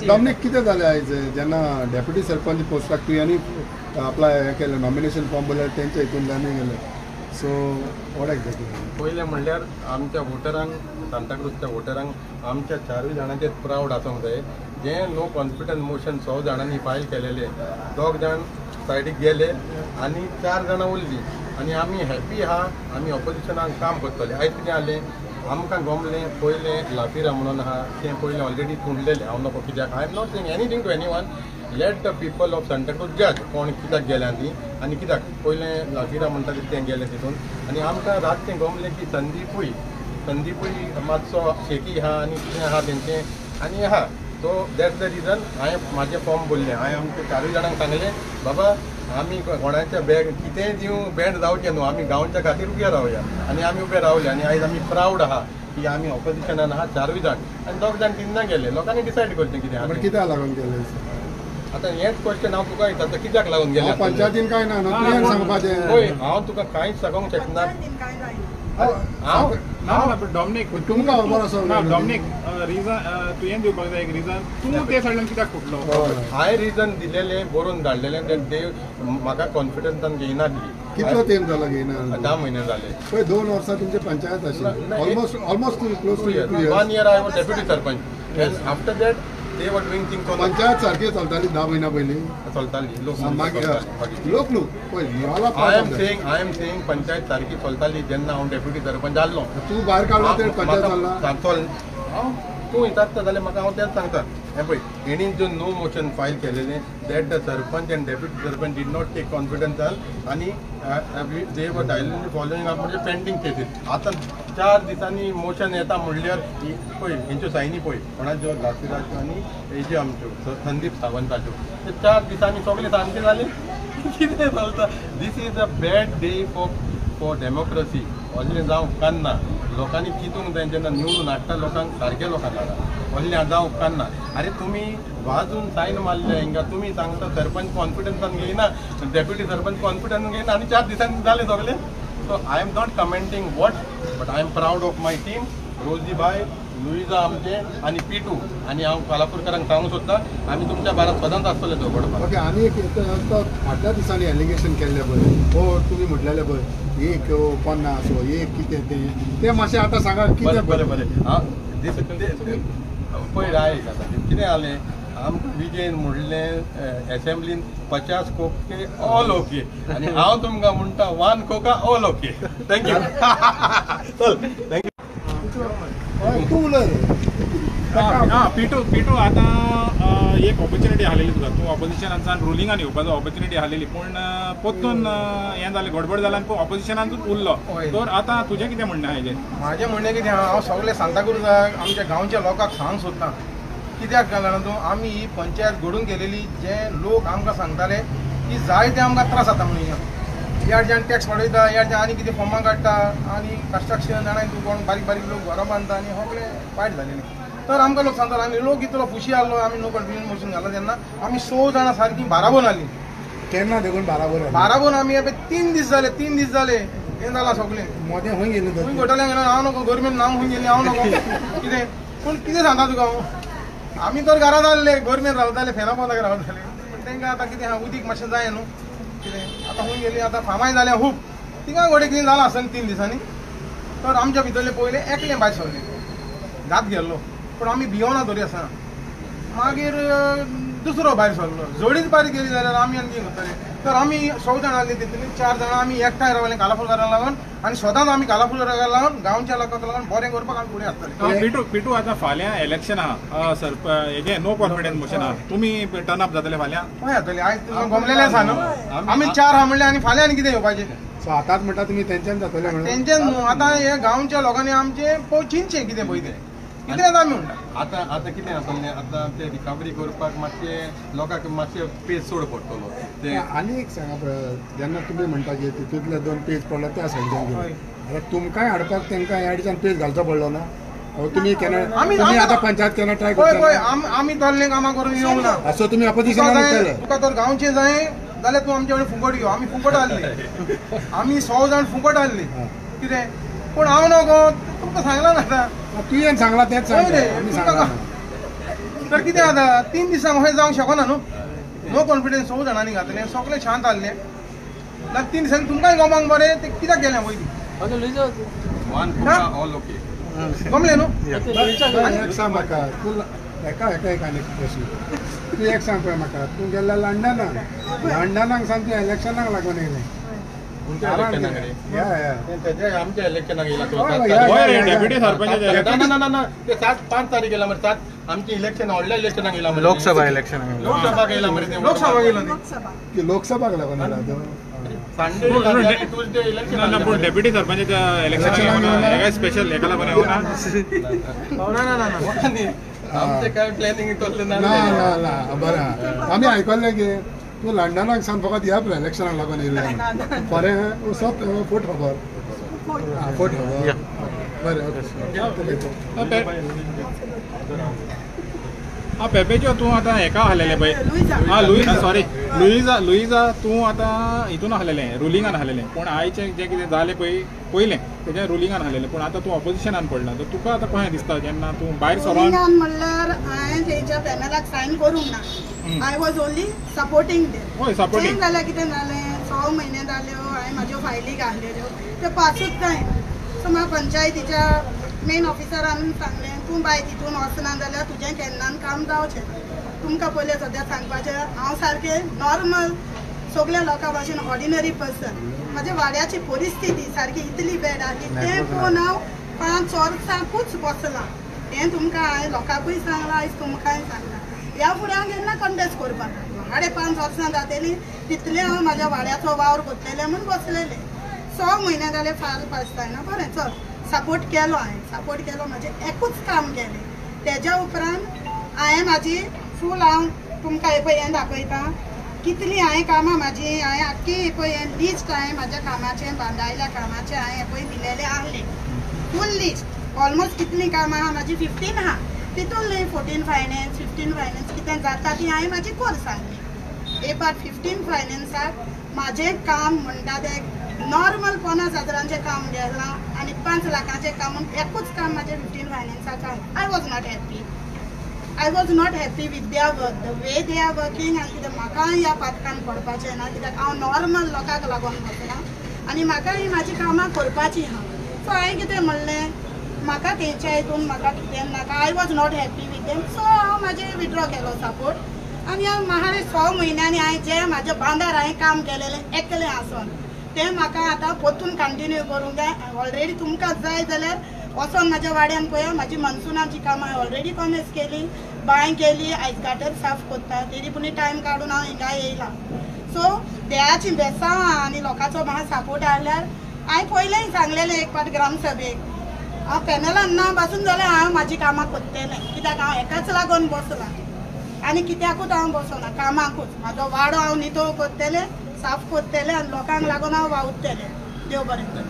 Dominic कितें जालें आयज जेन्ना डेप्युटी सरपंच पोस्टाक तुवेंनी अप्लाय केलें नॉमिनेशन फॉर्म भरल्यार तेंच्या हितूंतल्यानूय गेले सो वॉट एक्झॅक्टली पयलें म्हणल्यार आमच्या वोटरांक सांताक्रूजच्या वोटरांक आमच्या 4 जाणांचेर प्रावड आसूंक जाय जे नो कॉन्फिडन्स मोशन 100 जाणांनी फायल केलेले 2 जाण सायडीक गेले आनी 4 जाणां उरलीं आनी आमी हॅपी आहा आमी ऑपोजिशनाक काम करतले आयज कितें जालें आमकां गमलें पयलें लाफिरा म्हणून आहा तें पयलें ऑलरेडी तुंडलेलें हांव नको कित्याक I am not saying anything to any one let the people of Santacruz जज कोण कित्याक गेल्या ती आनी कित्याक पयलें लाफिरा म्हणटा तें गेलें तितून आनी आमकां रातचें गमलें की संदीपूय मातसो शेकी आहा आनी कितें आहा तेंचें आनी आहा सो दॅट्स द रिजन हांवें म्हाजें फॉर्म भरलें हांवें आमच्या 4 जाणांक सांगलें बाबा आमी कोणाच्या कितेंय दिवं बँड जावचें न्हू आमी गांवच्या खातीर उबे रावया आनी आमी उबे रावले आनी आयज आमी प्रावड आहा की आमी ऑपोजिशनान आहा 4 जाण आनी 2 जाण 3 जाण गेले लोकांनी डिसायड करचें कितें आहा कित्याक लागून गेले आतां हेच क्वेश्चन हांव तुका विचारता कित्याक लागून गेले पंचायतीन कांय ना तुवें सांगपाचें पळय हांव तुका कांयच सांगूंक शकना हांव डॉमिनिक तुमकां खबर आसा डॉमिनिक रिजन तुवें दिवपाक जाय एक रिजन तूं ते सायडीन कित्याक फुटलो हांवें रिजन दिलेलें बरोवन धाडलेलें तें ते म्हाका कॉन्फिडन्सान घेयनासली कितलो टायम जाला घेयना 10 म्हयने जाले पळय 2 वर्सां तुमची पंचायत आशिल्ली almost close to 2 years 1 year I was deputy sarpanch and after that they were doing things on panchayat सारकी चलताली 10 म्हयन्या पयलीं चलताली लोक पळय आय एम सेइंग पंचायत सारकी चलताली जेन्ना हांव डेप्युटी सरपंच जाल्लो तूं भायर काडलो ते पंचायत चल्ला तूं विचारता जाल्यार म्हाका हांव तेंच सांगता हें पळय हेणीन जो नो मोशन फायल केलेलें that the sarpanch and deputy sarpanch did not take confidence आनी they were directly following up म्हणजे पेंडींग केसीस आतां 4 दिसांनी मोशन येता म्हणल्यार पळय हेंच्यो सायनी पळय कोणाच्यो लाफिराच्यो आनी हेज्यो आमच्यो संदीप सावंताच्यो ते 4 दिसांनी सगळे सारके जाले कितें चलता this is a bad day for democracy असलें जावं उपकारना लोकांनी चिंतूंक जाय जेन्ना निवडून हाडटा लोकांक सारक्या लोकांक हाडा असलें जावं उपकारना अरे तुमी वाजून सायन मारले हिंगा तुमी सांगता सरपंच कॉन्फिडन्सान घेयना डेप्युटी सरपंच कॉन्फिडन्स घेयना आनी 4 दिसांनी जालें सगळें so I am not commenting what but I am proud of my team Rosy बाय लुईजा आमचे आनी पिटू आनी हांव कालापूरकारांक सांगूंक सोदतां आमी तुमच्या बारात सदांच आसतले झगडपाक ओके आनी एक फाटल्या दिसांनी एलिगेशन केल्लें पळय हो तुमी म्हटलेलें पळय एक 50 एक कितें तें मातशें आतां सांगा कितें बरें पळय रायट आतां कितें जालें आमकां विजयन म्हणलें एसेंब्लीन 50 कोके ऑल ओके आनी हांव तुमकां म्हणटा 1 कोका ऑल ओके थँक्यू चल थँक्यू तूं उलय पिटू आतां एक ऑपॉर्च्युनिटी आसलेली तुका तूं ऑपोजिशनांतल्यान रुलिंगान येवपाचो ऑपॉर्च्युनिटी आसलेली पूण पोत्तून हें जालें गडबड जालें आनी तूं ऑपोजिशनांतूच उरलो तर आतां तुजें कितें म्हणणें आयलें म्हाजें म्हणणें कितें हांव सगळे सांताक्रूजाक आमच्या गांवच्या लोकांक सांगूंक सोदतां कित्याक जाणां तूं आमी ही पंचायत घडून गेलेली जे लोक आमकां सांगताले की जायते आमकां त्रास जाता म्हणून याडच्यान टॅक्स वाडयता याडच्यान आनी कितें फॉर्मां काडटा आनी कन्स्ट्रक्शन जाणां तूं कोण बारीक बारीक लोक घरां बांदता आनी सगळें वायट जालेलें तर आमकां लोक सांगताले आनी लोक इतलो खुशी आहलो आमी नो कॉन्फिडन्स मोशन घालो तेन्ना आमी 100 जाणां सारकीं बाराबोन आसलीं केन्ना देखून बाराबोन आमी हे 3 दीस जाले हें जालां सगळें मोदें खंय गेलें खंय घोटाळ्यांक गेलो हांव नको गव्हर्मेंट नांव खंय गेली हांव नको कितें पूण कितें सांगता तुका हांव आमी तर घरांत आसले गव्हर्मेंट रावताले फेना पोंदाक रावताले पूण तांकां आतां कितें आहा उदीक मातशें जाय न्हू कितें आतां खंय गेली आतां फामाय जाल्या खूब तिंगा घोडे कितें जालां आसतलें 3 दिसांनी तर आमच्या भितरले पयले एकलें भायर सरलें जात गेल्लो पूण आमी भियोना तरी आसा मागीर दुसरो भायर सरलो जोडीच भायर गेली जाल्यार आमी आनी कितें करतले तर आमी 100 जाणां आसली तितूंतली 4 जाणां आमी एकठांय रावले कालापूरकारांक लागून आनी सदांच आमी कालापूरकारांक लागून गांवच्या लोकांक लागून बरें करपाक आमी फुडें आसतले पिटू आतां फाल्यां इलेक्शन आहा हेजें नो कॉन्फिडन्स मोशन आहा तुमी टर्न अप जातले फाल्यां खंय जातले आयज तुमकां गमलेलें आसा न्हू आमी 4 आहा म्हणलें आनी फाल्यां आनी कितें येवपाचें सो आतांच म्हणटा तुमी तेंच्यान जातलें म्हणून तेंच्यान न्हू आतां हे गांवच्या लोकांनी आमचें चिंतचें कितें पळय तें कितें जाता आमी म्हणटा आतां कितें जातलें आतां तें रिकवरी करपाक मातशें लोकांक मातशें पेज सोड पडटलो ते आनी एक सांगा जेन्ना तुमी म्हणटा की तितूंतले 2 पेज पडला त्या सायडीच्यान गेले आतां तुमकांय हाडपाक तेंकां ह्या वटेच्यान पेज घालचो पडलो ना तुमी केन्ना तुमी आतां पंचायत केन्ना ट्राय करता आमी तल्ले कामां करून येवंक ना असो तुमी अपोजिशनान केले तुका तर गांवचें जाय जाल्यार तूं आमचे कडेन फुकट घेव आमी फुकट आहली आमी 100 जाण फुकट आहली कितें पूण हांव नको तुमकां सांगला ना आतां तुवें सांगला तेंच सांगता आमी सांगला तर कितें जाता 3 दिसांक अशें जावंक शकना न्हू नो कॉन्फिडन्स 6 जाणांनी घातले सगळे शांत आसले जाल्यार 3 दिसांनी तुमकांय गमांक बरें ते कित्याक गेलें पयलीं ऑल ओके गमलें न्हू एक सांग म्हाका तूं एका एक आनी प्रश्न तूं एक सांग पळय म्हाका तूं गेल्ल्या लंडनाक सांग तूं इलेक्शनाक लागून येयलें तुमच्या इलेक्शनाक रे तेजे आमच्या इलेक्शनाक येयला तो डेप्युटी सरपंच ना ते 5 तारीख येयला मरे 7 आमचे इलेक्शन व्हडल्या इलेक्शनाक येयला मरे लोकसभा इलेक्शन लोकसभाक येयला मरे ते लोकसभा गेलो न्ही की लोकसभाक लागून येयला तो संडे ट्यूजडे इलेक्शन पूण डेप्युटी सरपंचाच्या इलेक्शन स्पेशल हेका लागून येवना ना आमचे काय प्लॅनिंग तसले ना ना बरें आमी आयकल्लें की तूं लंडनाक सांग फकत ह्या इलेक्शनाक लागून येयलें बरें सब फोट खबर फोट खबर बरें ओके पेपेच्यो तूं आतां हेका आहलेलें पळय लुइजा तूं आतां हितून आहलेलें रुलिंगान आहलेलें पूण आयचें जें कितें जालें पळय पयलें तेजें रुलिंगान आहलेलें पूण आतां तूं ऑपोजिशनान पडला तर तुका आतां कशें दिसता जेन्ना तूं भायर सरोन म्हणल्यार हांवें तेंच्या पॅनलाक सायन करूंक ना I was only supporting them हय सपोर्टींग जाल्यार कितें जालें 6 म्हयने जाल्यो हांवें म्हाज्यो फायली घाल्ल्यो त्यो पासूच जायना सो म्हाका पंचायतीच्या मेन ऑफिसरान सांगलें तूं बाय तितून वचना जाल्यार तुजें केन्नान काम जावचें तुमकां पयलें सद्या सांगपाचें हांव सारकें नॉर्मल सगळ्या लोकां भाशेन ऑर्डिनरी पर्सन म्हाज्या वाड्याची परिस्थिती सारकी इतली बॅड आसली तें पळोवन हांव 5 वर्सांकूच बसलां हें तुमकां हांवें लोकांकूय सांगलां आयज तुमकांय सांगलां ह्या फुडें हांव केन्ना कंटेस्ट करपाक ना 5.5 वर्सां जातलीं तितलें हांव म्हाज्या वाड्याचो वावर कोत्तलें म्हूण बसलेलें 6 म्हयने जाले फायल पास जायना बरें चल सपोर्ट केलो हांवें सपोर्ट केलो म्हाजें एकूच काम केलें तेज्या उपरांत हांवें म्हाजी फूल हांव तुमकां हे पळय हें दाखयतां कितलीं हांवें कामां म्हाजी हांवें आख्खी हे पळय हें लिस्ट हांवें म्हाज्या कामाचें बांदायल्या कामाचें हांवें हे पळय दिलेलें आहलें फूल लिस्ट ऑलमोस्ट कितलीं कामां आहा म्हाजी 15 आहा तितून 14 फायनान्स 15 फायनान्स कितें जाता ती हांवें म्हाजी कोर सांगली ए पार्ट 15 फायनान्साक म्हाजें काम म्हणटा तें नॉर्मल 50,000चें काम गेलां आनी 5 लाखाचें काम म्हणून एकूच काम म्हाजें 15 फायनान्साक I was not happy with their work the way they are working आनी कितें म्हाका ह्या पातकान पडपाचें ना कित्याक हांव नॉर्मल लोकांक लागून बसलां आनी म्हाका ही म्हाजी कामां करपाची आहा सो हांवें कितें म्हणलें म्हाका तेंच्या हितून म्हाका कितें नाका I was not happy with them so हांव म्हाजें विथड्रॉ केलो सपोर्ट आनी हांव म्हाका 6 म्हयन्यांनी हांवें जें म्हाज्या बांदार हांवें काम केलेलें एकलें आसोन तें म्हाका आतां परतून कंटिन्यू करूंक जाय ऑलरेडी तुमकां जाय जाल्यार वचोन म्हाज्या वाड्यान पळया म्हाजी मनसुनाची कामां हांवें ऑलरेडी कॉमेस केली बांय केली आयज गाटर साफ कोत्ता तेरी पूण टायम काडून हांव हिंगा येयलां सो देवाची बेसांव आनी लोकांचो म्हाका सपोर्ट आसल्यार हांवें पयलेंय सांगलेलें एक पाट ग्रामसभेक हांव पॅनलान ना बसून जाल्यार हांव म्हाजी कामां कोत्तेलें कित्याक हांव एकाच लागून बसलां आनी कित्याकूच हांव बसना कामाकूच म्हाजो वाडो हांव नितळ कोत्तेलें साफ कोत्तेलें आनी लोकांक लागून हांव वावुरतलें देव बरें कर